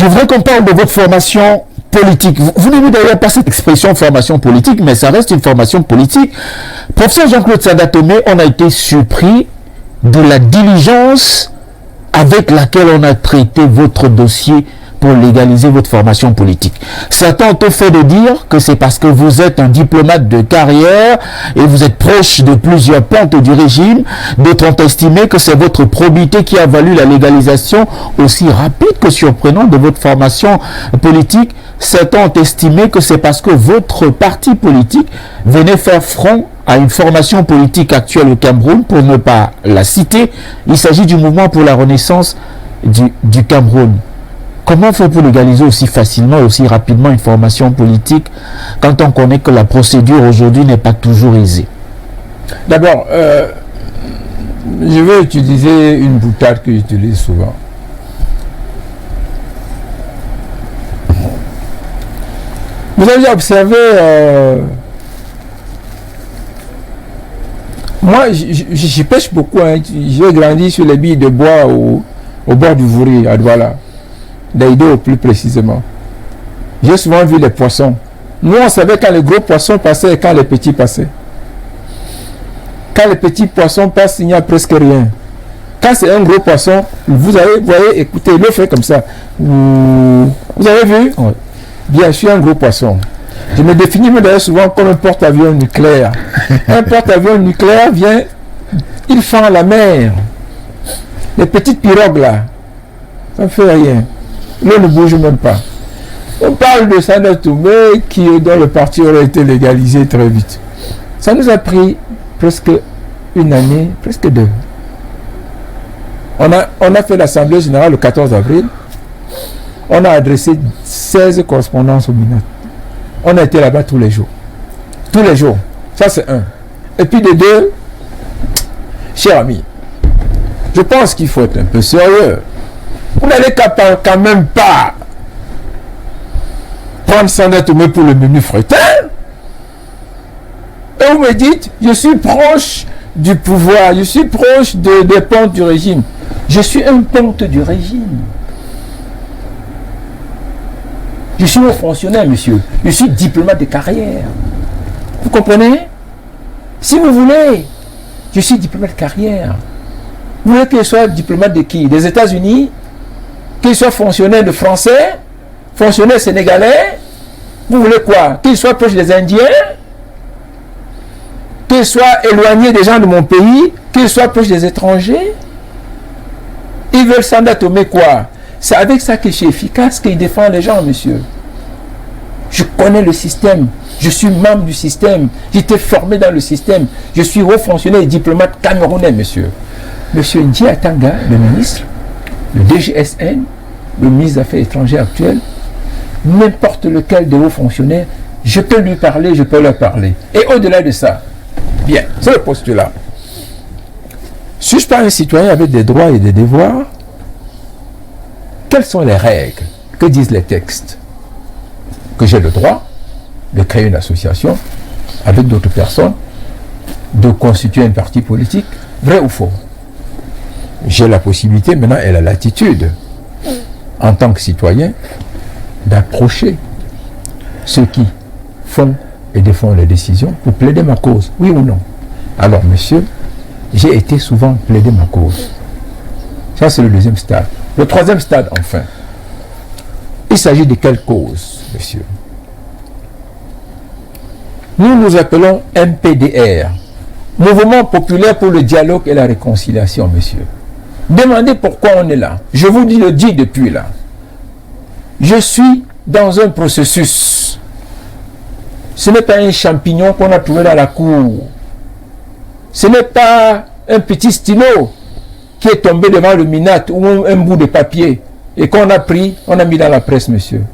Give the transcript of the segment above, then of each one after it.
Je voudrais qu'on parle de votre formation politique. Vous n'aimez d'ailleurs pas cette expression formation politique, mais ça reste une formation politique. Professeur Jean-Claude Sanda Tomé, on a été surpris de la diligence avec laquelle on a traité votre dossier pour légaliser votre formation politique. Certains ont fait de dire que c'est parce que vous êtes un diplomate de carrière et vous êtes proche de plusieurs pentes du régime. D'autres ont estimé que c'est votre probité qui a valu la légalisation aussi rapide que surprenante de votre formation politique. Certains ont estimé que c'est parce que votre parti politique venait faire front à une formation politique actuelle au Cameroun, pour ne pas la citer. Il s'agit du mouvement pour la renaissance du Cameroun. Comment faire pour légaliser aussi facilement et aussi rapidement une formation politique quand on connaît que la procédure aujourd'hui n'est pas toujours aisée? D'abord, je vais utiliser une boutade que j'utilise souvent. Vous avez observé, moi je pêche beaucoup, hein. J'ai grandi sur les billes de bois au bord du Vouri, à Douala. D'Aïdo plus précisément. J'ai souvent vu les poissons. Nous, on savait quand les gros poissons passaient et quand les petits passaient. Quand les petits poissons passent, il n'y a presque rien. Quand c'est un gros poisson, vous voyez, écoutez, il le fait comme ça. Vous avez vu? Oui. Bien, je suis un gros poisson. Je me définis d'ailleurs souvent comme un porte-avions nucléaire. Un porte-avions nucléaire vient, il fend la mer. Les petites pirogues là, ça ne fait rien. L'eau ne bouge même pas. On parle de Sanda Tomé dont le parti aurait été légalisé très vite. Ça nous a pris presque une année, presque deux. On a fait l'Assemblée générale le 14 avril. On a adressé 16 correspondances au MINAT. On a été là-bas tous les jours. Tous les jours. Ça, c'est un. Et puis de deux, cher ami, je pense qu'il faut être un peu sérieux. Vous n'allez quand même pas prendre Sanda Tomé pour le menu fretin. Et vous me dites, je suis proche du pouvoir, je suis proche des pontes du régime. Je suis un ponte du régime. Je suis un fonctionnaire, monsieur. Je suis diplomate de carrière. Vous comprenez? Si vous voulez, je suis diplomate de carrière. Vous voulez que je sois diplomate de qui? Des États-Unis? Qu'il soit fonctionnaire de français, fonctionnaire sénégalais, vous voulez quoi? Qu'il soit proche des Indiens, qu'il soit éloigné des gens de mon pays, qu'il soit proche des étrangers. Ils veulent Sanda Tomé quoi? C'est avec ça que je suis efficace qu'ils défendent les gens, monsieur. Je connais le système, je suis membre du système, j'étais formé dans le système, je suis haut fonctionnaire et diplomate camerounais, monsieur. Monsieur Ndji Atanga, le ministre, le DGSN, le ministre des Affaires étrangères actuel, n'importe lequel de vos fonctionnaires, je peux lui parler, je peux leur parler. Et au-delà de ça, bien, c'est le postulat. Suis-je pas un citoyen avec des droits et des devoirs? Quelles sont les règles? Que disent les textes? Que j'ai le droit de créer une association avec d'autres personnes, de constituer un parti politique, vrai ou faux? J'ai la possibilité maintenant et la latitude, en tant que citoyen, d'approcher ceux qui font et défendent les décisions pour plaider ma cause, oui ou non? Alors, monsieur, j'ai été souvent plaider ma cause. Ça, c'est le deuxième stade. Le troisième stade, enfin. Il s'agit de quelle cause, monsieur? Nous nous appelons MPDR, Mouvement populaire pour le dialogue et la réconciliation, monsieur. Demandez pourquoi on est là. Je vous le dis depuis là. Je suis dans un processus. Ce n'est pas un champignon qu'on a trouvé dans la cour. Ce n'est pas un petit stylo qui est tombé devant le MINAT ou un bout de papier et qu'on a pris, on a mis dans la presse, monsieur.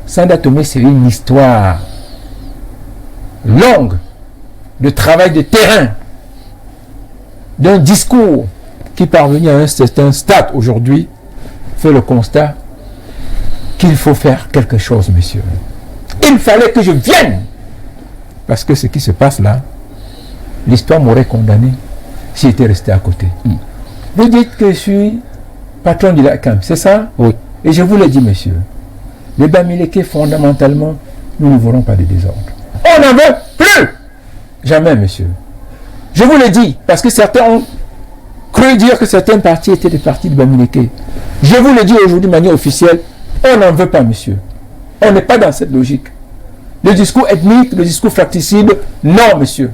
Sanda Tomé, c'est une histoire longue de travail de terrain, d'un discours qui, parvenu à un certain stade aujourd'hui, fait le constat qu'il faut faire quelque chose, monsieur. Il fallait que je vienne, parce que ce qui se passe là, l'histoire m'aurait condamné si j'étais resté à côté. Vous dites que je suis patron de la CAM, c'est ça? Oui. Et je vous l'ai dit, monsieur, les Bamileke, fondamentalement, nous ne voulons pas de désordre. On n'en veut plus. Jamais, monsieur. Je vous l'ai dit, parce que certains ont cru dire que certains partis étaient des partis de Bamileke. Je vous l'ai dit aujourd'hui de manière officielle, on n'en veut pas, monsieur. On n'est pas dans cette logique. Le discours ethnique, le discours fratricide, non, monsieur.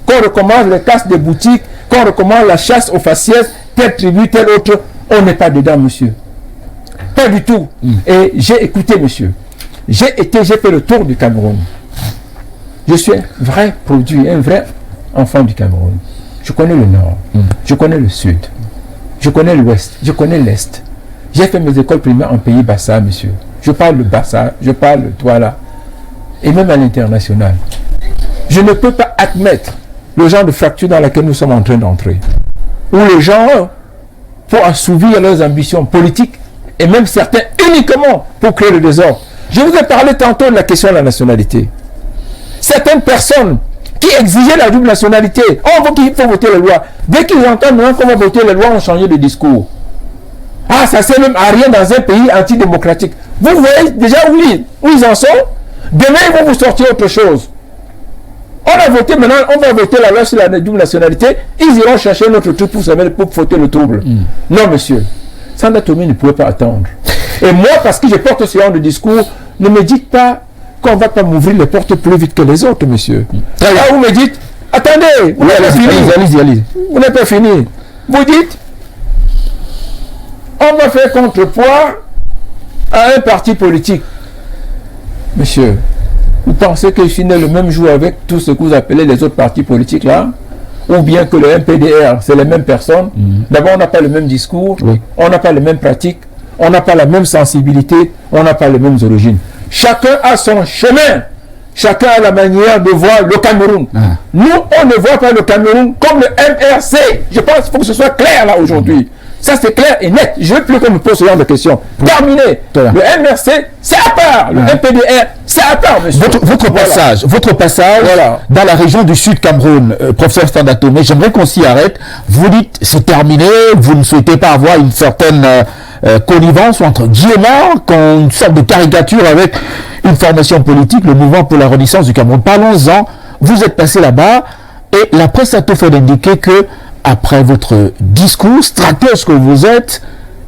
Qu'on recommande les casses des boutiques, qu'on recommande la chasse aux faciès, telle tribu, telle autre, on n'est pas dedans, monsieur. Pas du tout. Et j'ai écouté, monsieur. J'ai fait le tour du Cameroun. Je suis un vrai produit, un vrai enfant du Cameroun. Je connais le nord, je connais le sud, je connais l'ouest, je connais l'est. J'ai fait mes écoles primaires en pays Bassa, monsieur. Je parle le Bassa, je parle le Douala. Et même à l'international. Je ne peux pas admettre le genre de fracture dans laquelle nous sommes en train d'entrer. Où les gens, pour assouvir leurs ambitions politiques, et même certains uniquement pour créer le désordre. Je vous ai parlé tantôt de la question de la nationalité. Certaines personnes qui exigeaient la double nationalité, on veut qu'il faut voter les lois. Dès qu'ils entendent maintenant qu'on va voter les lois, on change de discours. Ah, ça sert même à rien dans un pays antidémocratique. Vous voyez déjà où ils en sont. Demain, ils vont vous sortir autre chose. On a voté maintenant, on va voter la loi sur la double nationalité. Ils iront chercher notre truc pour voter le trouble. Non, monsieur. Sanda Tomé ne pouvait pas attendre. Et moi, parce que je porte ce genre de discours, ne me dites pas qu'on ne va pas m'ouvrir les portes plus vite que les autres, monsieur. Là, vous me dites, attendez, vous n'avez pas fini. Allez-y. Vous n'avez pas fini. Vous dites, on va faire contrepoids à un parti politique. Monsieur, vous pensez que je suis né le même jour avec tout ce que vous appelez les autres partis politiques là? Ou bien que le MPDR, c'est les mêmes personnes? D'abord, on n'a pas le même discours, on n'a pas les mêmes pratiques, on n'a pas la même sensibilité, on n'a pas les mêmes origines. Chacun a son chemin. Chacun a la manière de voir le Cameroun. Nous, on ne voit pas le Cameroun comme le MRC. Je pense qu'il faut que ce soit clair là aujourd'hui. Ça, c'est clair et net. Je ne veux plus qu'on me pose ce genre de questions. Terminé. Le MRC, c'est à part. Le MPDR, c'est à part, monsieur. Votre passage dans la région du Sud Cameroun, professeur Sanda Tomé, j'aimerais qu'on s'y arrête. Vous dites, c'est terminé, vous ne souhaitez pas avoir une certaine connivence entre guillemets, une sorte de caricature avec une formation politique, le mouvement pour la renaissance du Cameroun. Parlons-en. Vous êtes passé là-bas et la presse a tout fait d'indiquer que après votre discours, stratège que vous êtes,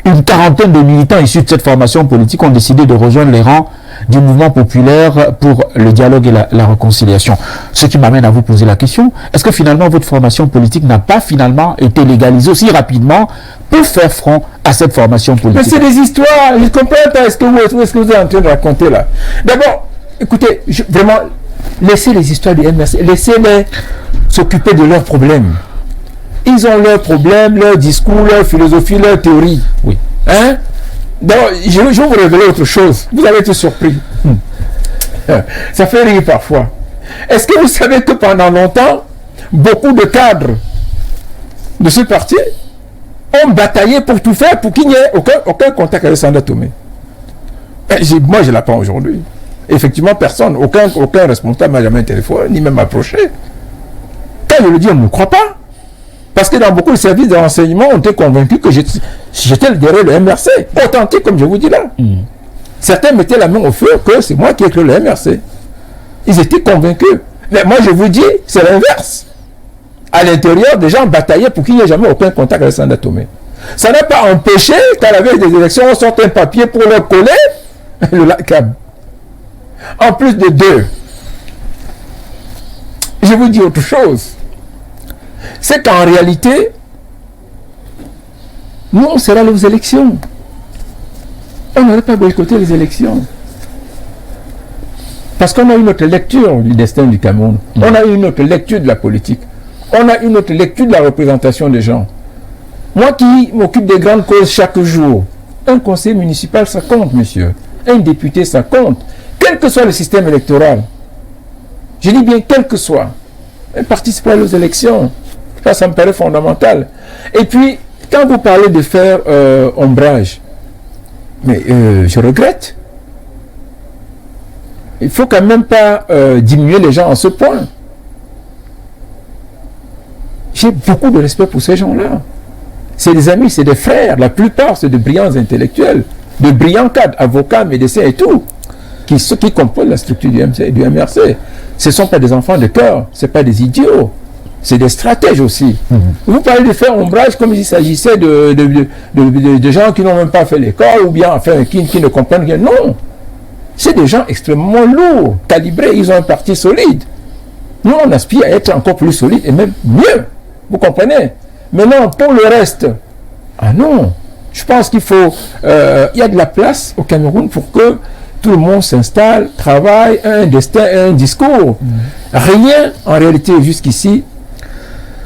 une quarantaine de militants issus de cette formation politique ont décidé de rejoindre les rangs du mouvement populaire pour le dialogue et la réconciliation. Ce qui m'amène à vous poser la question, est-ce que finalement votre formation politique n'a pas finalement été légalisée aussi rapidement pour faire front à cette formation politique? Mais c'est des histoires, je ne comprends pas ce que vous êtes en train de raconter là. D'abord, écoutez, vraiment, laissez les histoires du MRC, laissez-les s'occuper de leurs problèmes. Ils ont leurs problèmes, leurs discours, leur philosophie, leur théorie. Oui. Hein? Donc, je vais vous révéler autre chose. Vous allez être surpris. Ça fait rire parfois. Est-ce que vous savez que pendant longtemps, beaucoup de cadres de ce parti ont bataillé pour tout faire pour qu'il n'y ait aucun contact avec Sanda Tomé? Moi, je ne l'apprends aujourd'hui. Effectivement, personne, aucun responsable m'a jamais téléphoné, ni même approché. Quand je le dis, on ne me croit pas. Parce que dans beaucoup de services de renseignement, on était convaincus que j'étais derrière le MRC, authentique comme je vous dis là. Certains mettaient la main au feu que c'est moi qui ai créé le MRC. Ils étaient convaincus. Mais moi je vous dis, c'est l'inverse. À l'intérieur, des gens bataillaient pour qu'il n'y ait jamais aucun contact avec Sanda Tomé. Ça n'a pas empêché qu'à la veille des élections, on sorte un papier pour leur coller le LACAB. En plus de deux, je vous dis autre chose. C'est qu'en réalité, nous, on sera aux élections. On n'aurait pas boycotté les élections. Parce qu'on a une autre lecture du destin du Cameroun. On a une autre lecture de la politique. On a une autre lecture de la représentation des gens. Moi qui m'occupe des grandes causes chaque jour, un conseiller municipal, ça compte, monsieur. Un député, ça compte. Quel que soit le système électoral. Je dis bien quel que soit. Participer aux élections. Ça me paraît fondamental. Et puis, quand vous parlez de faire ombrage, mais je regrette. Il ne faut quand même pas diminuer les gens à ce point. J'ai beaucoup de respect pour ces gens-là. C'est des amis, c'est des frères. La plupart, c'est de brillants intellectuels. de brillants cadres, avocats, médecins et tout, qui composent la structure du MRC. Ce ne sont pas des enfants de cœur, ce ne sont pas des idiots, c'est des stratèges aussi. Vous parlez de faire ombrage comme s'il s'agissait de gens qui n'ont même pas fait l'école ou bien enfin, qui ne comprennent rien. Non, c'est des gens extrêmement lourds, calibrés, ils ont un parti solide. Nous, on aspire à être encore plus solide et même mieux. Vous comprenez? Maintenant, pour le reste, ah non, je pense qu'il faut... il y a de la place au Cameroun pour que tout le monde s'installe, travaille, un destin, un discours. Rien, en réalité, jusqu'ici,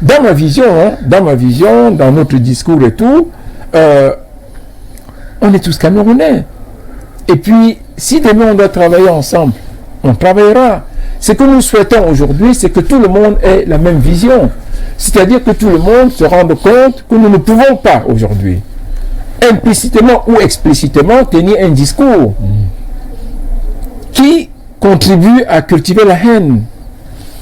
dans ma vision, dans notre discours et tout, on est tous Camerounais. Et puis, si demain on doit travailler ensemble, on travaillera. Ce que nous souhaitons aujourd'hui, c'est que tout le monde ait la même vision. C'est-à-dire que tout le monde se rende compte que nous ne pouvons pas aujourd'hui, implicitement ou explicitement, tenir un discours qui contribue à cultiver la haine.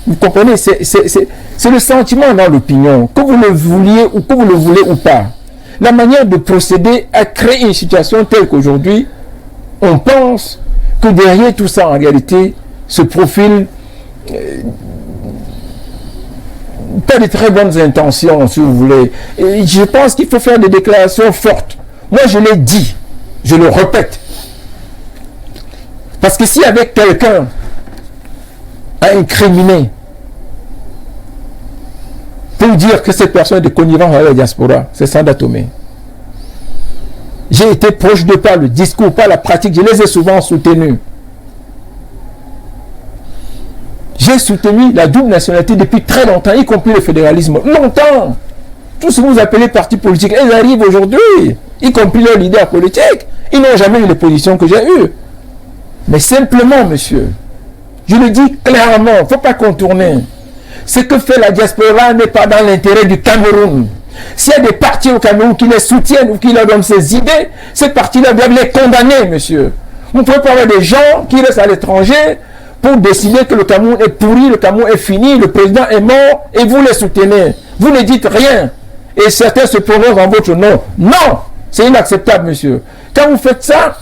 Vous comprenez? C'est le sentiment dans l'opinion, que vous le vouliez ou que vous le voulez ou pas. La manière de procéder a créé une situation telle qu'aujourd'hui, on pense que derrière tout ça, en réalité, se profile pas de très bonnes intentions, si vous voulez. Et je pense qu'il faut faire des déclarations fortes. Moi, je l'ai dit, je le répète. Parce que si avec quelqu'un à incriminer pour dire que cette personne est de connivence avec la diaspora, c'est Sanda Tomé. J'ai été proche de pas le discours, pas la pratique, je les ai souvent soutenus. J'ai soutenu la double nationalité depuis très longtemps, y compris le fédéralisme. Longtemps. Tout ce que vous appelez partis politiques, ils arrivent aujourd'hui, y compris leurs leaders politiques. Ils n'ont jamais eu les positions que j'ai eues. Mais simplement, monsieur, je le dis clairement, il ne faut pas contourner. Ce que fait la diaspora n'est pas dans l'intérêt du Cameroun. S'il y a des partis au Cameroun qui les soutiennent ou qui leur donnent ces idées, ces partis-là doivent les condamner, monsieur. Vous ne pouvez pas avoir des gens qui restent à l'étranger pour décider que le Cameroun est pourri, le Cameroun est fini, le président est mort, et vous les soutenez. Vous ne dites rien. Et certains se prononcent en votre nom. Non, c'est inacceptable, monsieur. Quand vous faites ça,